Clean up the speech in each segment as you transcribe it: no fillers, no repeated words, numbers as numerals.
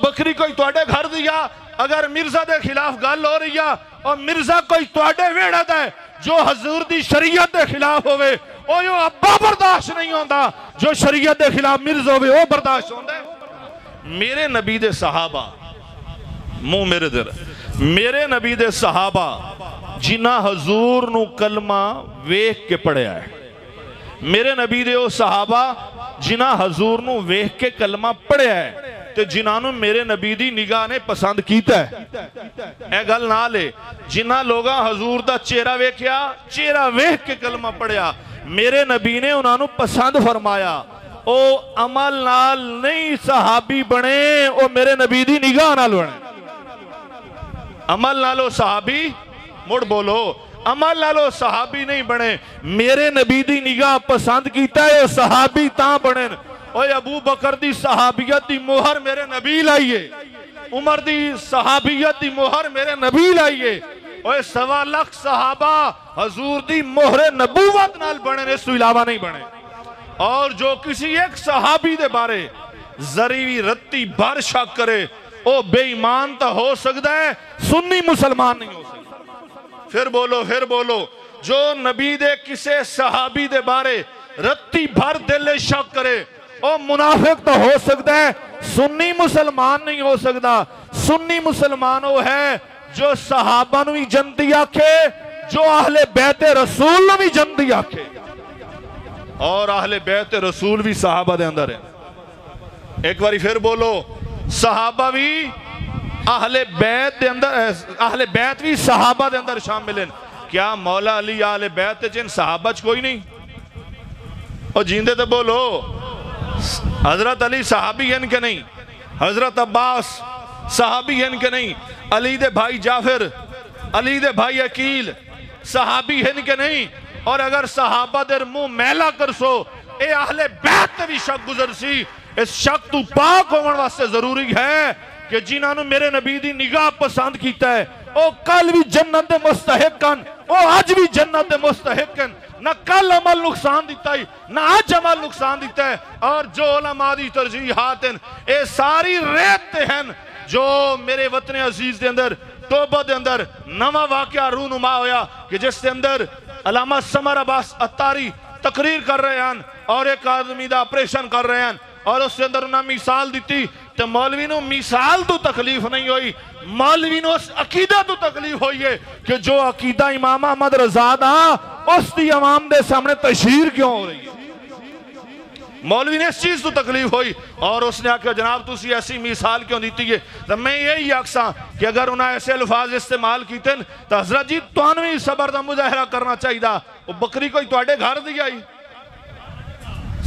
بکری کوئی تواڈے گھر دیا اگر مرزا دے خلاف گل ہو رہی ہے اور مرزا کوئی تواڈے ویڑے دا ہے جو حضور دی شریعت دے خلاف ہوئے او یو ابا برداشت نہیں ہوندا جو شریعت دے خلاف مرزا ہوئے او برداشت ہوندا ہے۔ میرے نبی دے صحابہ منہ میرے در میرے نبی دے صحابہ جنہ حضور نو کلمہ ویکھ کے پڑھیا ہے، میرے نبی دے او صحابہ جنہ حضور نو ویکھ کے کلمہ پڑھیا ہے تے جنہاں نو میرے نبی دی نگاہ نے پسند کیتا ہے۔ اے گل نہ لے جنہ لوگاں حضور دا چہرہ ویکھیا چہرہ ویکھ کے کلمہ پڑھیا میرے نبی نے انہاں نو پسند فرمایا، او عمل نال نہیں صحابی بنے، او میرے نبی دی نگاہ نال بنے۔ عمل نالو صحابی مڑ بولو عمل نالو صحابی نہیں بنے، میرے نبی دی نگاہ پسند کیتا ہے او صحابی تاں بنے۔ اوہ ابو بکر دی صحابیت دی مہر میرے نبی لائیے، عمر دی صحابیت دی مہر میرے نبی لائیے، اوہ 1.25 لاکھ صحابہ حضور دی مہر نبوت نال بنے، اس تو علاوہ نہیں بنے۔ اور جو کسی ایک صحابی دے بارے ذریوی رتی بار شک کرے او بے ایمان تا ہو سکتا ہے، سنی مسلمان نہیں ہو سکتا۔ پھر بولو جو نبی دے کسے صحابی دے بارے رتی بھر دل شک کرے او منافق تو ہو سکتا ہے، سنی مسلمان نہیں ہو سکتا۔ سنی مسلمان وہ ہے جو صحابہ نو بھی جنتی آکھے، جو اہل بیت رسول نو بھی جنتی آکھے، اور اہل بیت رسول بھی صحابہ دے اندر ہے۔ ایک باری پھر بولو صحابہ بھی اہل بیت دے اندر، اہل بیت بھی صحابہ دے اندر شامل ہیں۔ کیا مولا علی اہل بیت جن صحابہ کوئی نہیں؟ اور جیندے تے بولو حضرت علی صحابی ہیں کہ نہیں؟ حضرت عباس صحابی ہیں کہ نہیں؟ علی دے بھائی جعفر، علی دے بھائی عقیل صحابی ہیں کہ نہیں؟ اور اگر صحابہ در منہ میلا کرسو اے اہل بیت تے بھی شک گزر سی، اس شک تو پاک ہونے واسطے ضروری ہے کہ جنہاں نو میرے نبی دی نگاہ پسند کیتا ہے او کل بھی جنت دے مستحق کن، او آج بھی جنت دے مستحق کن، نہ کل عمل نقصان دیتا ہے نہ آج عمل نقصان دیتا ہے۔ اور جو علماء دی ترجیحات ہیں اے ساری ریت تے ہیں جو میرے وطن عزیز دے اندر توبہ دے اندر نواں واقعہ رونما ہویا کہ جس دے اندر علامہ سمر عباس اتاری تقریر کر رہے ہیں اور ایک آدمی دا آپریشن کر رہے ہیں اور اس کے اندر انہاں مثال دیتی تو مولوی نو مثال تو تکلیف نہیں ہوئی، مولوی نو اس عقیدہ تو تکلیف ہوئی ہے کہ جو عقیدہ امام احمد رضا دا اس دی عوام دے سامنے تشہیر کیوں ہو رہی ہے۔ مولوی نے اس چیز تو تکلیف ہوئی اور اس نے آکھا جناب تسی ایسی مثال کیوں دیتی ہے؟ تو میں یہی آکھساں کہ اگر انہاں ایسے الفاظ استعمال کیتے ہیں تو حضرت جی توانوی صبر دا مظاہرہ کرنا چاہیے دا، وہ بکری کوئی تواڈے گھر دیا ہی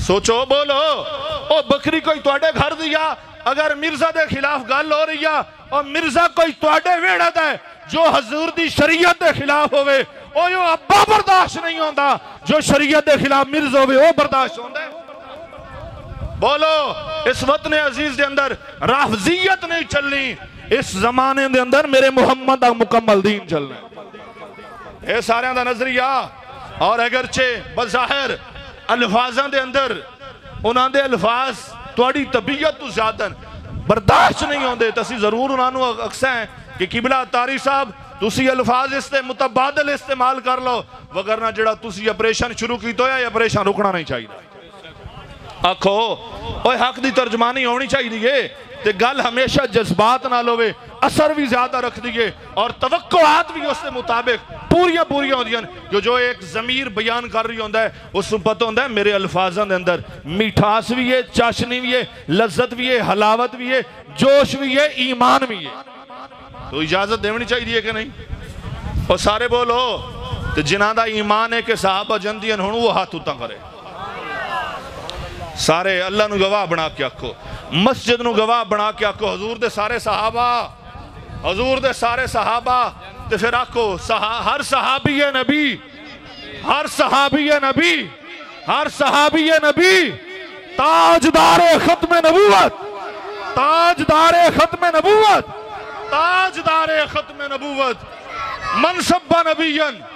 سوچو بولو او بکری کوئی تواڈے گھر دیا اگر مرزا دے خلاف گل ہو رہی ہے اور مرزا کوئی تواڈے ویڑے دا ہے جو حضور دی شریعت دے خلاف ہوئے او یو ابا برداشت نہیں ہوندا جو شریعت دے خلاف مرزا ہوئے او برداشت ہوندا ہے۔ بولو اس وطن عزیز دے اندر رافضیت نہیں چلنی، اس زمانے دے اندر میرے محمد دا مکمل دین چلنا ہے۔ اے سارے دا نظریہ اور اگرچہ بظاہر الفاظاں دے اندر انہاں دے الفاظ تواڈی طبیعت تو زیادہ برداشت نہیں ہوندے تسی ضرور انہاں نو اکساں ہیں کہ قبلہ اتاری صاحب تسی الفاظ اس تے متبادل استعمال کر لو وگرنہ جڑا تسی اپریشن شروع کی تو یا اپریشن رکنا نہیں چاہیے۔ آکھو اوہ حق دی ترجمانی ہونی چاہیے تے گل ہمیشہ جذبات نہ لوے، اثر بھی زیادہ رکھ دیئے اور توقعات بھی اس سے مطابق پوریاں ہو دیئن جو ایک ضمیر بیان کر رہی ہوندہ ہے اس سے پتہ ہوندہ ہے میرے الفاظاں دے اندر میٹھاس بھی ہے، چاشنی بھی ہے، لذت بھی ہے، حلاوت بھی ہے، جوش بھی ہے، ایمان بھی ہے۔ تو اجازت دیونی چاہیے کہ نہیں؟ اور سارے بولو تو جنہاں دا ایمان ہے کہ صحابہ جندین ہونو وہ ہاتھ اتاں کرے، سارے اللہ نو گواہ بنا کے آکھو، مسجد نو گواہ بنا کے آکھو حضور دے سارے صحابہ، حضور دے سارے صحابہ تے پھر آکھو ہر صحابی نبی، ہر صحابی نبی، ہر صحابی نبی تاجدار ختم نبوت، تاجدار ختم نبوت، تاجدار ختم نبوت، منصب نبیًا